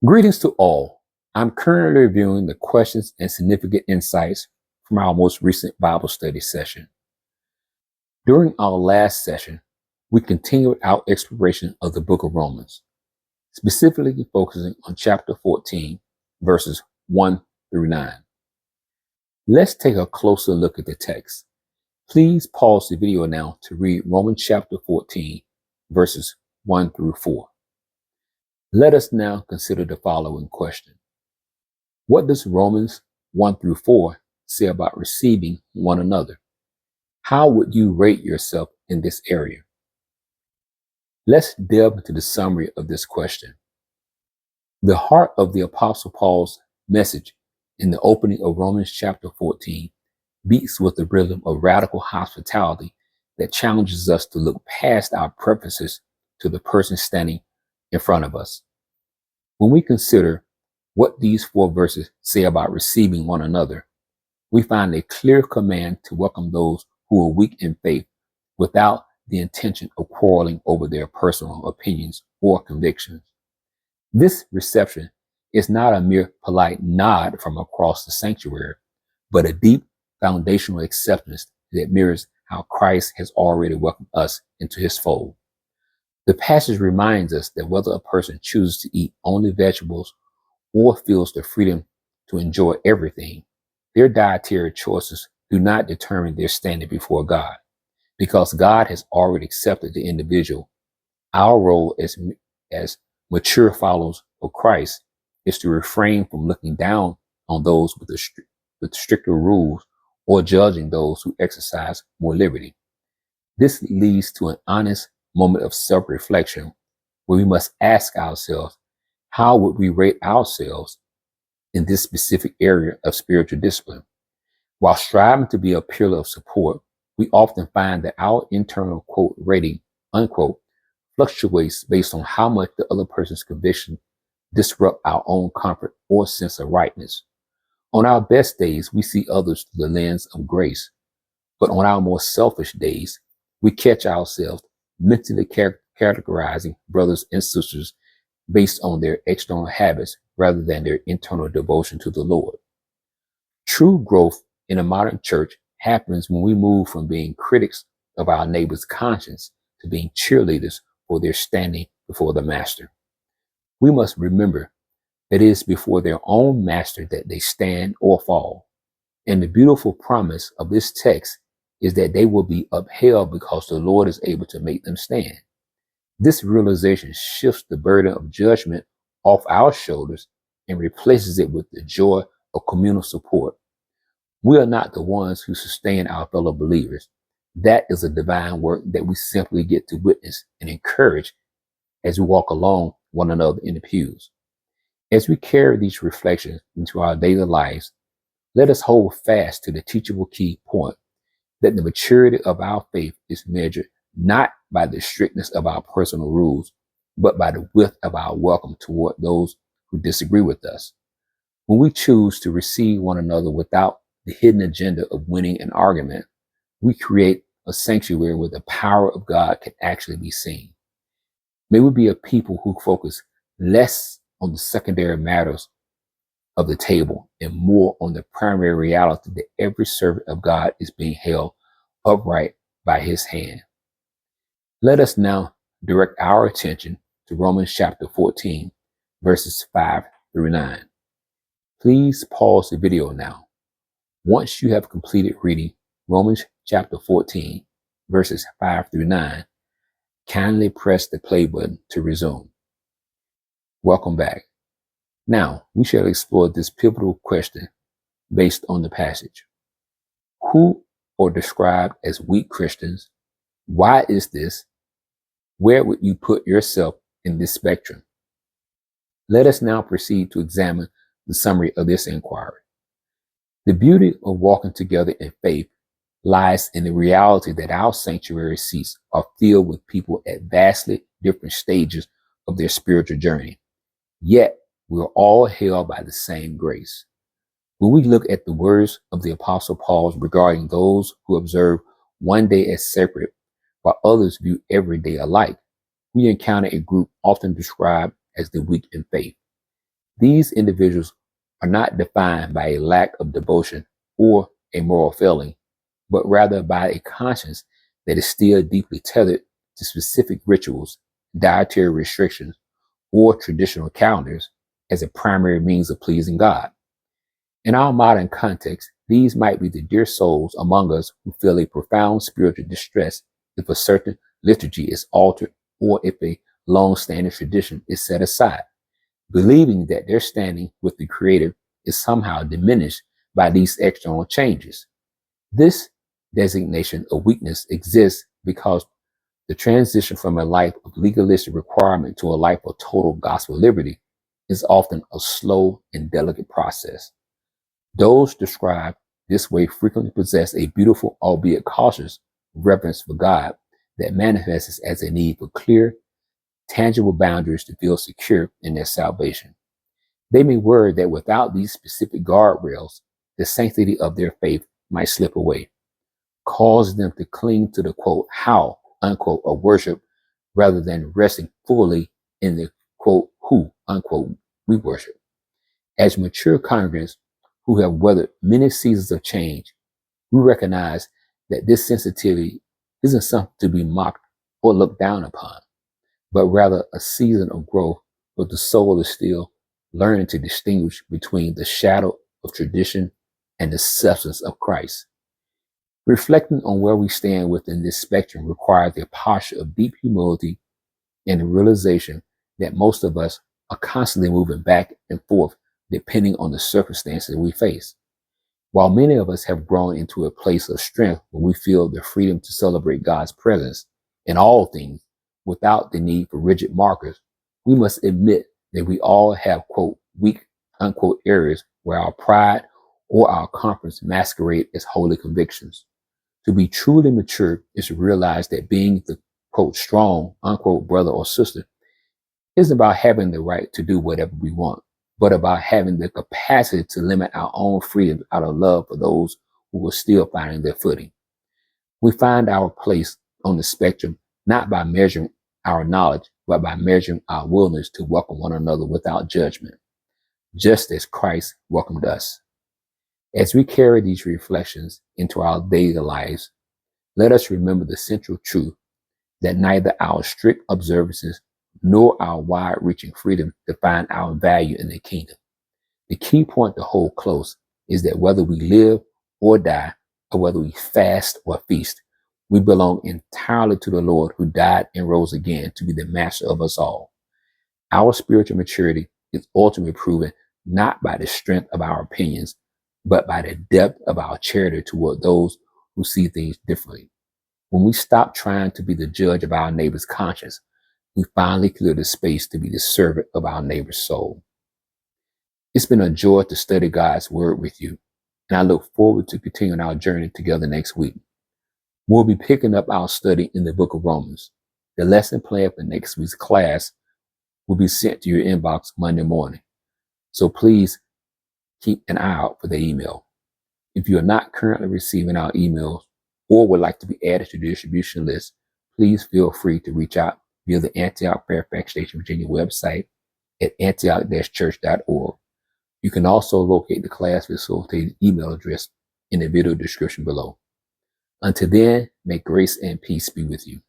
Greetings to all. I'm currently reviewing the questions and significant insights from our most recent Bible study session. During our last session, we continued our exploration of the book of Romans, specifically focusing on chapter 14, verses 1 through 9. Let's take a closer look at the text. Please pause the video now to read Romans chapter 14, verses 1 through 4. Let us now consider the following question. What does Romans 1 through 4 say about receiving one another? How would you rate yourself in this area? Let's delve into the summary of this question. The heart of the Apostle Paul's message in the opening of Romans chapter 14 beats with the rhythm of radical hospitality that challenges us to look past our preferences to the person standing in front of us. When we consider what these 4 verses say about receiving one another, we find a clear command to welcome those who are weak in faith without the intention of quarreling over their personal opinions or convictions. This reception is not a mere polite nod from across the sanctuary, but a deep foundational acceptance that mirrors how Christ has already welcomed us into his fold. The passage reminds us that whether a person chooses to eat only vegetables or feels the freedom to enjoy everything, their dietary choices do not determine their standing before God. Because God has already accepted the individual, our role as mature followers of Christ is to refrain from looking down on those with stricter rules or judging those who exercise more liberty. This leads to an honest moment of self-reflection where we must ask ourselves, how would we rate ourselves in this specific area of spiritual discipline? While striving to be a pillar of support, we often find that our internal quote rating, unquote, fluctuates based on how much the other person's conviction disrupt our own comfort or sense of rightness. On our best days, we see others through the lens of grace, but on our more selfish days, we catch ourselves mentally categorizing brothers and sisters based on their external habits rather than their internal devotion to the Lord. True growth in a modern church happens when we move from being critics of our neighbor's conscience to being cheerleaders for their standing before the master. We must remember that it is before their own master that they stand or fall. And the beautiful promise of this text is that they will be upheld because the Lord is able to make them stand. This realization shifts the burden of judgment off our shoulders and replaces it with the joy of communal support. We are not the ones who sustain our fellow believers. That is a divine work that we simply get to witness and encourage as we walk along one another in the pews. As we carry these reflections into our daily lives, let us hold fast to the teachable key point that the maturity of our faith is measured not by the strictness of our personal rules, but by the width of our welcome toward those who disagree with us. When we choose to receive one another without the hidden agenda of winning an argument, we create a sanctuary where the power of God can actually be seen. May we be a people who focus less on the secondary matters of the table and more on the primary reality that every servant of God is being held upright by his hand. Let us now direct our attention to Romans chapter 14, verses 5 through 9. Please pause the video now. Once you have completed reading Romans chapter 14, verses 5 through 9, kindly press the play button to resume. Welcome back. Now, we shall explore this pivotal question based on the passage. Who are described as weak Christians? Why is this? Where would you put yourself in this spectrum? Let us now proceed to examine the summary of this inquiry. The beauty of walking together in faith lies in the reality that our sanctuary seats are filled with people at vastly different stages of their spiritual journey. Yet, we are all held by the same grace. When we look at the words of the Apostle Paul regarding those who observe one day as sacred, while others view every day alike, we encounter a group often described as the weak in faith. These individuals are not defined by a lack of devotion or a moral failing, but rather by a conscience that is still deeply tethered to specific rituals, dietary restrictions, or traditional calendars as a primary means of pleasing God. In our modern context, these might be the dear souls among us who feel a profound spiritual distress if a certain liturgy is altered or if a long-standing tradition is set aside, believing that their standing with the Creator is somehow diminished by these external changes. This designation of weakness exists because the transition from a life of legalistic requirement to a life of total gospel liberty is often a slow and delicate process. Those described this way frequently possess a beautiful, albeit cautious, reverence for God that manifests as a need for clear, tangible boundaries to feel secure in their salvation. They may worry that without these specific guardrails, the sanctity of their faith might slip away, cause them to cling to the quote, how, unquote, of worship rather than resting fully in the quote, who, unquote, we worship. As mature congregants who have weathered many seasons of change, we recognize that this sensitivity isn't something to be mocked or looked down upon, but rather a season of growth where the soul is still learning to distinguish between the shadow of tradition and the substance of Christ. Reflecting on where we stand within this spectrum requires a posture of deep humility and the realization that most of us are constantly moving back and forth depending on the circumstances we face. While many of us have grown into a place of strength where we feel the freedom to celebrate God's presence in all things without the need for rigid markers, we must admit that we all have, quote, weak, unquote, areas where our pride or our comforts masquerade as holy convictions. To be truly mature is to realize that being the, quote, strong, unquote, brother or sister isn't about having the right to do whatever we want, but about having the capacity to limit our own freedom out of love for those who are still finding their footing. We find our place on the spectrum not by measuring our knowledge, but by measuring our willingness to welcome one another without judgment, just as Christ welcomed us. As we carry these reflections into our daily lives, let us remember the central truth that neither our strict observances nor our wide-reaching freedom define our value in the kingdom. The key point to hold close is that whether we live or die, or whether we fast or feast, we belong entirely to the Lord who died and rose again to be the master of us all. Our spiritual maturity is ultimately proven not by the strength of our opinions, but by the depth of our charity toward those who see things differently. When we stop trying to be the judge of our neighbor's conscience, we finally clear the space to be the servant of our neighbor's soul. It's been a joy to study God's word with you, and I look forward to continuing our journey together next week. We'll be picking up our study in the book of Romans. The lesson plan for next week's class will be sent to your inbox Monday morning, so please keep an eye out for the email. If you are not currently receiving our emails or would like to be added to the distribution list, please feel free to reach out via the Antioch Fairfax Station, Virginia website at antioch-church.org. You can also locate the class facilitated email address in the video description below. Until then, may grace and peace be with you.